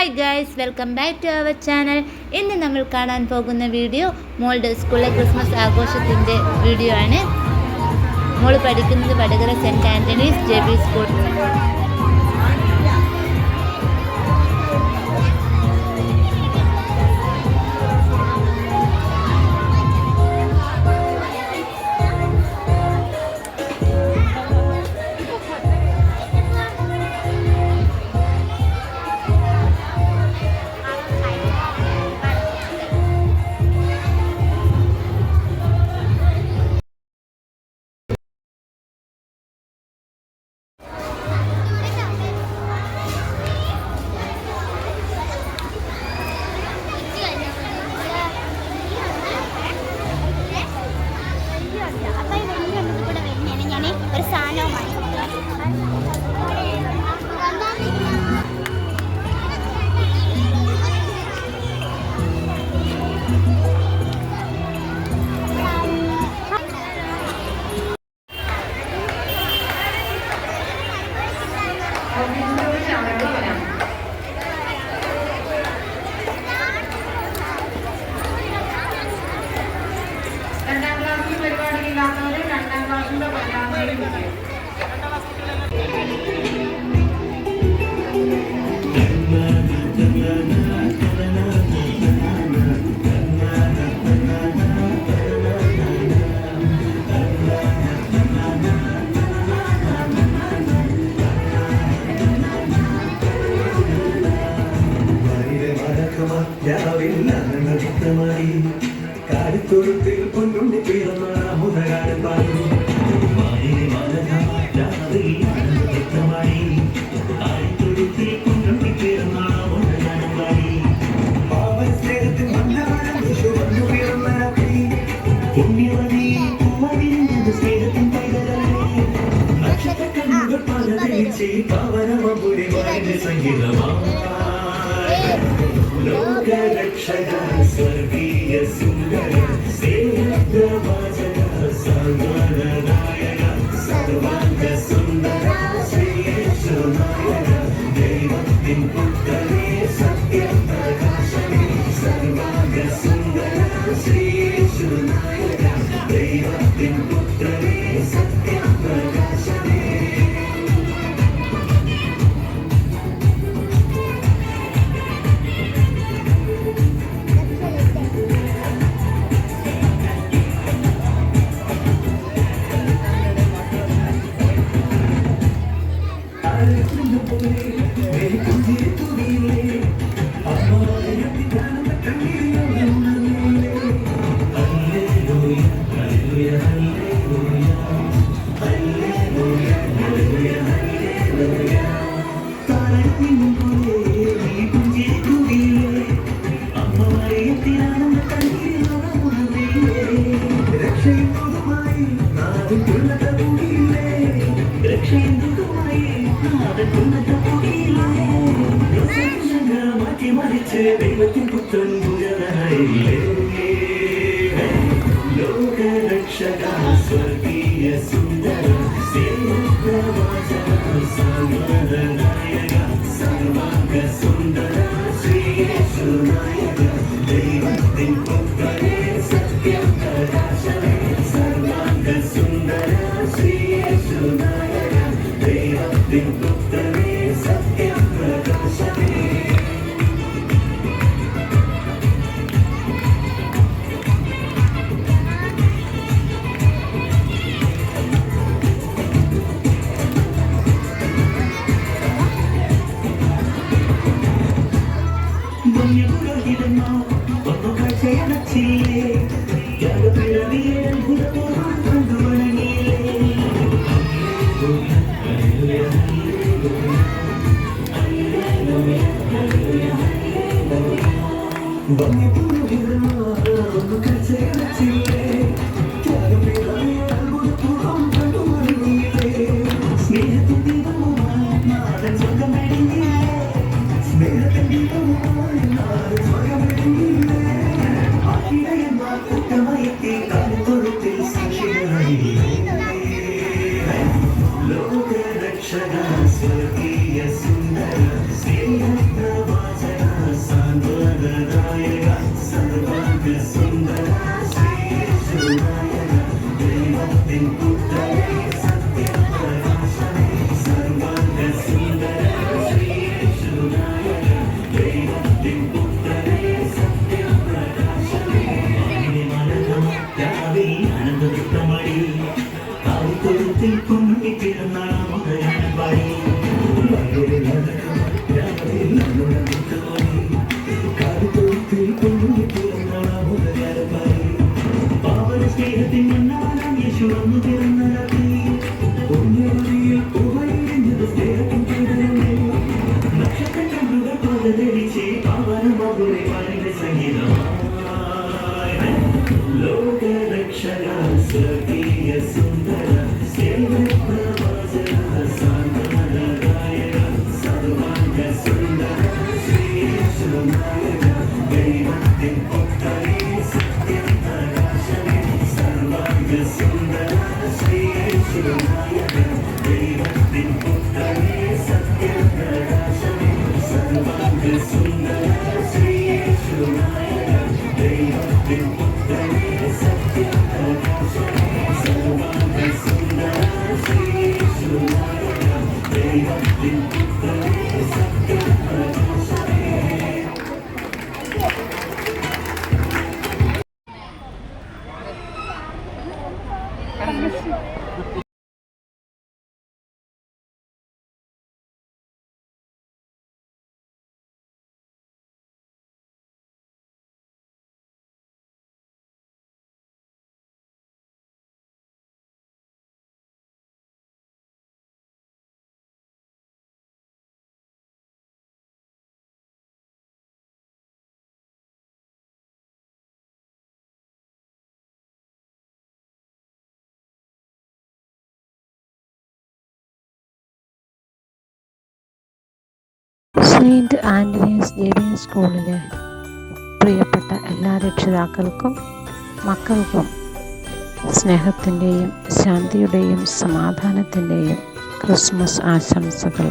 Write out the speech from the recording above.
Hi guys, welcome back to our channel. ഇന്ന് നമ്മൾ കാണാൻ പോകുന്ന വീഡിയോ മോളുടെ സ്കൂളിലെ ക്രിസ്മസ് ആഘോഷത്തിൻ്റെ വീഡിയോ ആണ്. മോൾ പഠിക്കുന്നത് Vadakara cent Antony's JB school. രണ്ടാം ക്ലാസ്സിൽ പരിപാടിയില്ലാത്തവർ രണ്ടാം ക്ലാസ്സിന്റെ പരിപാടിയിൽ വിളിക്കും. കാടിത്തൊഴുത്തിൽ പൊന്നുണ്ണി പിറന്ന മുതകാട് പാടി കാടിത്തൊഴുത്തിൽ പൊന്നുണ്ണി പിറന്ന മുതകാട് പാടി പാവസ്നേഹത്തിൽ വന്നു പിറന്ന പുണ്യവതി പൂവണിഞ്ഞത് സ്നേഹത്തിൻ പൈതലേ നക്ഷത്രക്കണ്ണുകൾ പല തെളിച്ച് പാവനമപുരി വായുടെ സംഗീതമാ ലോകരക്ഷക സ്വർഗീയ സുന്ദര സ്നേഹപ്രവാചക സർവനായക സർവാംഗ സുന്ദര ശ്രീയേശുനായക ദൈവത്തിൻ പുത്രനേ സത്യപ്രകാശനേ സർവാംഗ സുന്ദര ശ്രീയേശുനായക ദൈവത്തിൻ പുത്രനേ സത്യപ്രകാശനേ. ദൈവത്തിൻ പുത്രൻ പുരനായില്ലേ ലോകരക്ഷക സ്വർഗീയ സുന്ദര സ്നേഹപ്രവാചക സർവനായക സർവാംഗ സുന്ദര ശ്രീയേശുനായക ദൈവത്തിൻ പുത്രനേ സത്യപ്രകാശനേ സർവാംഗ സുന്ദര ശ്രീയേശുനായക ദൈവത്തിൻ പുത്രനേ സത്യപ്രകാശനേ. ലോകരക്ഷക സ്വർഗീയ സുന്ദര സ്നേഹപ്രവാചക തെളിച്ച് പവനമകുരെ പരിത സംഗീതമായി ലോകരക്ഷക സ്വർഗീയ സുന്ദര സേവപ്രവാചക സാന്ത്വനദായക സർവാംഗ സുന്ദര ശ്രീയേശുനായക ദൈവത്തിൻ പുത്രനേ സത്യം പ്രകാശമേ സർവാംഗ സുന്ദര ശ്രീയേശുനായക ദൈവത്തിൻ പുത്രനേ സത്യം പ്രകാശമേ സർവാംഗ സുന്ദര ശ്രീയേശുനായക ദൈവത്തിൻ പുത്രനേ സത്യം പ്രകാശമേ സർവാംഗ സുന്ദര ശ്രീയേശുനായക ദൈവത്തിൻ പുത്രനേ സത്യം പ്രകാശമേ. സെയിൻറ്റ് ആൻ്റണീസ് ജെബിയൻ സ്കൂളിലെ പ്രിയപ്പെട്ട എല്ലാ രക്ഷിതാക്കൾക്കും മക്കൾക്കും സ്നേഹത്തിൻ്റെയും ശാന്തിയുടെയും സമാധാനത്തിൻ്റെയും ക്രിസ്മസ് ആശംസകൾ.